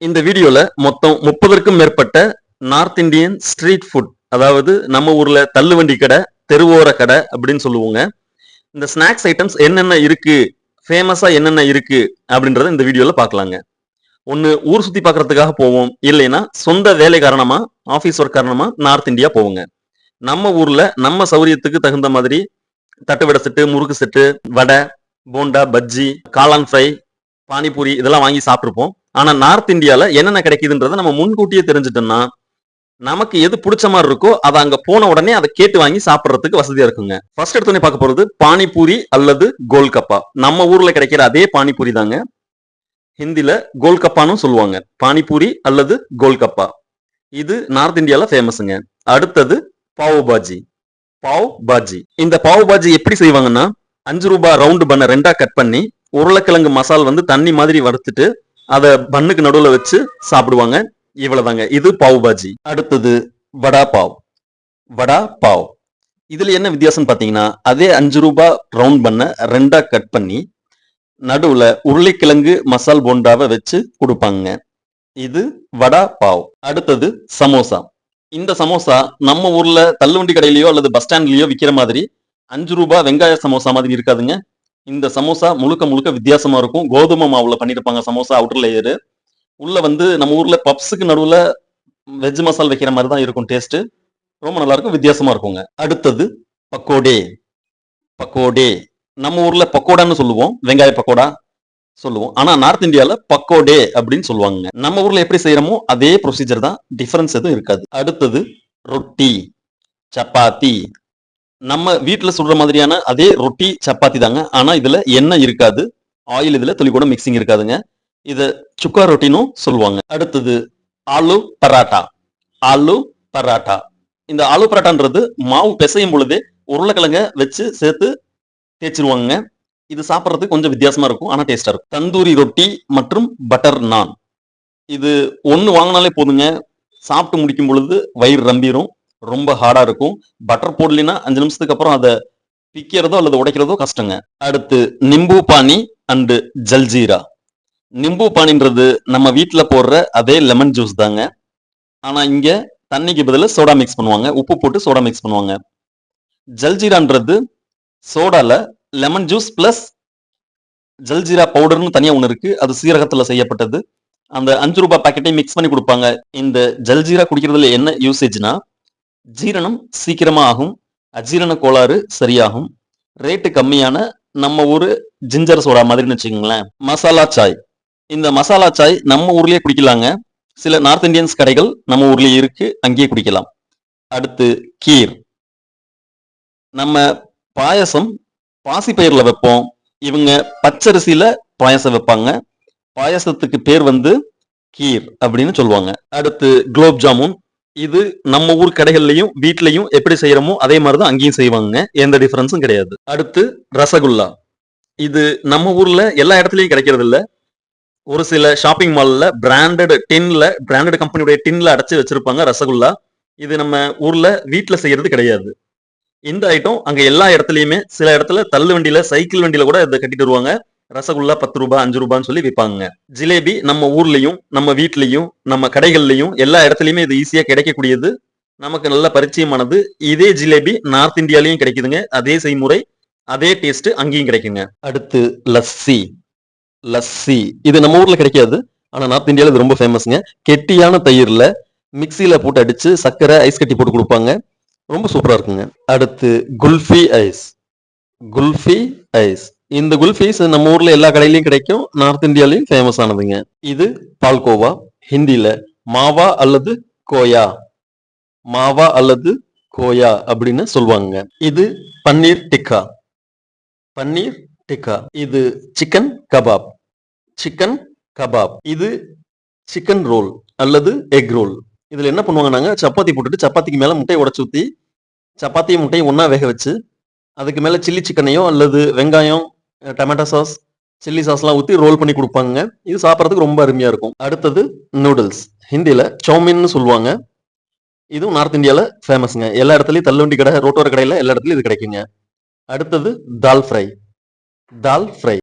இந்த வீடியோல மொத்தம் 30க்கும் மேற்பட்ட நார்த் இந்தியன் ஸ்ட்ரீட் ஃபுட், அதாவது நம்ம ஊர்ல தள்ளுவண்டி கடை, தெருவோர கடை அப்படின்னு சொல்லுவோங்க. இந்த ஸ்நாக்ஸ் ஐட்டம்ஸ் என்னென்ன இருக்கு, ஃபேமஸா என்னென்ன இருக்கு அப்படின்றத இந்த வீடியோல பார்க்கலாங்க. ஒண்ணு ஊர் சுத்தி பார்க்கறதுக்காக போவோம், இல்லைன்னா சொந்த வேலை காரணமா, ஆபீஸ் ஒர்க் காரணமா நார்த் இந்தியா போவோங்க. நம்ம ஊர்ல நம்ம சௌரியத்துக்கு தகுந்த மாதிரி தட்டுவடை செட்டு, முறுக்கு செட்டு, வடை, போண்டா, பஜ்ஜி, காளான் ஃப்ரை, பானிபூரி இதெல்லாம் வாங்கி சாப்பிட்டுருப்போம். ஆனா நார்த் இந்தியால என்னென்ன கிடைக்குதுன்றத நம்ம முன்கூட்டியே தெரிஞ்சுட்டோம்னா நமக்கு எது பிடிச்ச மாதிரி இருக்கோ அதை அங்க போன உடனே அதை கேட்டு வாங்கி சாப்பிடுறதுக்கு வசதியா இருக்குங்க. ஃபர்ஸ்ட் எடுத்தோடனே பார்க்க போறது பானிபூரி அல்லது கோல்கப்பா. நம்ம ஊர்ல கிடைக்கிற அதே பானிபூரி தாங்க, ஹிந்தில கோல்கப்பான்னு சொல்லுவாங்க. பானிபூரி அல்லது கோல்கப்பா இது நார்த் இந்தியால ஃபேமஸுங்க. அடுத்தது பாவ் பாஜி. பாவ் பாஜி, இந்த பாவ் பாஜி எப்படி செய்வாங்கன்னா, 5 ரூபாய் ரவுண்டு பண்ண ரெண்டா கட் பண்ணி உருளைக்கிழங்கு மசால் வந்து தண்ணி மாதிரி வறுத்துட்டு அதை பன்னுக்கு நடுவுல வச்சு சாப்பிடுவாங்க. இவ்வளவுதாங்க, இது பாவ் பாஜி. அடுத்தது வடா பாவ். வடா பாவ் இதுல என்ன வித்தியாசம் பாத்தீங்கன்னா, அதே 5 ரூபாய் ரவுண்ட் பண்ண ரெண்டா கட் பண்ணி நடுவுல உருளைக்கிழங்கு மசால் போண்டாவை வச்சு கொடுப்பாங்க. இது வடா பாவ். அடுத்தது சமோசா. இந்த சமோசா நம்ம ஊர்ல தள்ளுவண்டி கடையிலயோ அல்லது பஸ் ஸ்டாண்ட்லயோ விக்கிற மாதிரி 5 ரூபாய் வெங்காய சமோசா மாதிரி இருக்காதுங்க. இந்த சமோசா முழுக்க முழுக்க வித்தியாசமா இருக்கும். கோதுமை மாவுல பண்ணிருப்பாங்க சமோசா அவுட்டர் லேயரு. உள்ள வந்து நம்ம ஊர்ல பப்ஸுக்கு நடுவுல வெஜ் மசால் வைக்கிற மாதிரி தான் இருக்கும். டேஸ்ட் ரொம்ப நல்லா இருக்கும், வித்தியாசமா இருக்குங்க. அடுத்தது பக்கோடே. பக்கோடே நம்ம ஊர்ல பக்கோடான்னு சொல்லுவோம், வெங்காய பக்கோடா சொல்லுவோம். ஆனா நார்த் இந்தியால பக்கோடே அப்படின்னு சொல்லுவாங்க. நம்ம ஊர்ல எப்படி செய்யறோமோ அதே ப்ரொசீஜர் தான், டிஃபரன்ஸ் எதுவும் இருக்காது. அடுத்தது ரொட்டி, சப்பாத்தி. நம்ம வீட்டுல சுடுற மாதிரியான அதே ரொட்டி சப்பாத்தி தாங்க. ஆனா இதுல எண்ணெய் இருக்காது, ஆயில் இதுல துளி கூட மிக்சிங் இருக்காதுங்க. இத சுக்கா ரொட்டினும் சொல்லுவாங்க. அடுத்தது ஆலு பராட்டா. ஆலு பராட்டா, இந்த ஆலு பராட்டான்றது மாவு பிசையும் பொழுதே உருளைக்கிழங்க வச்சு சேர்த்து தேய்ச்சிருவாங்க. இது சாப்பிட்றதுக்கு கொஞ்சம் வித்தியாசமா இருக்கும், ஆனா டேஸ்டா இருக்கும். தந்தூரி ரொட்டி மற்றும் பட்டர் நான். இது ஒண்ணு வாங்கினாலே போதுங்க, சாப்பிட்டு முடிக்கும் பொழுது வயிறு ரம்பிரும். ரொம்ப ஹார்டா இருக்கும். பட்டர் போடலினா 5 நிமிஷத்துக்கு அப்புறம் அதை பிக்கிறதோ அல்லது உடைக்கிறதோ கஷ்டங்க. அடுத்து நிம்பு பானி அண்டு ஜல்ஜீரா. நிம்பு பானின்றது நம்ம வீட்டுல போடுற அதே லெமன் ஜூஸ் தாங்க. ஆனா இங்க தண்ணிக்கு பதிலா சோடா மிக்ஸ் பண்ணுவாங்க, உப்பு போட்டு சோடா மிக்ஸ் பண்ணுவாங்க. ஜல்ஜீரான்றது சோடால லெமன் ஜூஸ் பிளஸ் ஜல்ஜீரா பவுடர்னு தனியா ஒண்ணு இருக்கு, அது சீரகத்துல செய்யப்பட்டது. அந்த 5 ரூபாய் பாக்கெட்டையும் மிக்ஸ் பண்ணி கொடுப்பாங்க. இந்த ஜல்ஜீரா குடிக்கிறதுல என்ன யூசேஜ்னா, ஜீரணம் சீக்கிரமா ஆகும், அஜீரண கோளாறு சரியாகும், ரேட்டு கம்மியான நம்ம ஊரு ஜிஞ்சர் சோடா மாதிரின்னு வச்சுக்கோங்களேன். மசாலா சாய். இந்த மசாலா சாய் நம்ம ஊர்லயே குடிக்கலாங்க. சில நார்த் இந்தியன்ஸ் கடைகள் நம்ம ஊர்லயே இருக்கு, அங்கேயே குடிக்கலாம். அடுத்து கீர். நம்ம பாயசம் பாசிப்பயிர்ல வைப்போம், இவங்க பச்சரிசியில பாயசம் வைப்பாங்க. பாயசத்துக்கு பேர் வந்து கீர் அப்படின்னு சொல்லுவாங்க. அடுத்து குலோப் ஜாமுன். இது நம்ம ஊர் கடைகள்லயும் வீட்லயும் எப்படி செய்யறோமோ அதே மாதிரிதான் அங்கேயும் செய்வாங்க, எந்த டிஃபரன்ஸும் கிடையாது. அடுத்து ரசகுல்லா. இது நம்ம ஊர்ல எல்லா இடத்துலயும் கிடைக்கிறது இல்ல. ஒரு சில ஷாப்பிங் மால்ல பிராண்டட் கம்பெனியுடைய டின்ல அடைச்சு வச்சிருப்பாங்க ரசகுல்லா. இது நம்ம ஊர்ல வீட்டுல செய்யறது கிடையாது. இந்த ஐட்டம் அங்க எல்லா இடத்துலயுமே, சில இடத்துல தள்ளு வண்டியில சைக்கிள் வண்டியில கூட இதை கட்டிட்டு வருவாங்க. ரசகுல்லா 10 ரூபாய் 5 ரூபான்னு சொல்லி விற்பாங்க. ஜிலேபி நம்ம ஊர்லயும் நம்ம வீட்லயும் நம்ம கடைகள்லயும் எல்லா இடத்துலயுமே இது ஈஸியா கிடைக்கக்கூடியது, நமக்கு நல்ல பரிச்சயமானது. இதே ஜிலேபி நார்த் இந்தியாலையும் கிடைக்குதுங்க, அதே செய்முறை அதே டேஸ்ட் அங்கேயும் கிடைக்குங்க. அடுத்து லஸ்ஸி. லஸ்ஸி இது நம்ம ஊர்ல கிடைக்காது, ஆனா நார்த் இந்தியால இது ரொம்ப ஃபேமஸ்ங்க. கெட்டியான தயிர்ல மிக்சியில போட்டு அடிச்சு சர்க்கரை ஐஸ் கட்டி போட்டு கொடுப்பாங்க, ரொம்ப சூப்பரா இருக்குங்க. அடுத்து குல்ஃபி ஐஸ். குல்ஃபி ஐஸ், இந்த குல்ஃபி ஐஸ் நம்ம ஊர்ல எல்லா கடையிலயும் கிடைக்கும், நார்த் இந்தியாலையும் ஃபேமஸ் ஆனதுங்க. இது பால்கோவா, ஹிந்தில மாவா அல்லது கோயா, மாவா அல்லது கோயா அப்படின்னு சொல்லுவாங்க. இது பன்னீர் டிக்கா. பன்னீர் டிக்கா, இது சிக்கன் கபாப். சிக்கன் கபாப், இது சிக்கன் ரோல் அல்லது எக் ரோல். இதுல என்ன பண்ணுவாங்கன்னாங்க, சப்பாத்தி போட்டுட்டு சப்பாத்திக்கு மேல முட்டையை உடைச்சு ஊத்தி சப்பாத்தியும் முட்டையும் ஒன்னா வேக வச்சு அதுக்கு மேல சில்லி சிக்கனையோ அல்லது வெங்காயம், டொமேட்டோ சாஸ், சில்லி சாஸ்லாம் ஊத்தி ரோல் பண்ணி கொடுப்பாங்க. இது சாப்பிட்றதுக்கு ரொம்ப அருமையா இருக்கும். அடுத்தது நூடுல்ஸ், ஹிந்தில சௌமின்னு சொல்லுவாங்க. இதுவும் நார்த் இந்தியால ஃபேமஸ்ங்க. எல்லா இடத்துலயும் தள்ளுவண்டி கடை, ரோட்டோர கடையில எல்லா இடத்துலயும் இது கிடைக்குங்க. அடுத்தது தால் ஃப்ரை. தால் ஃப்ரை,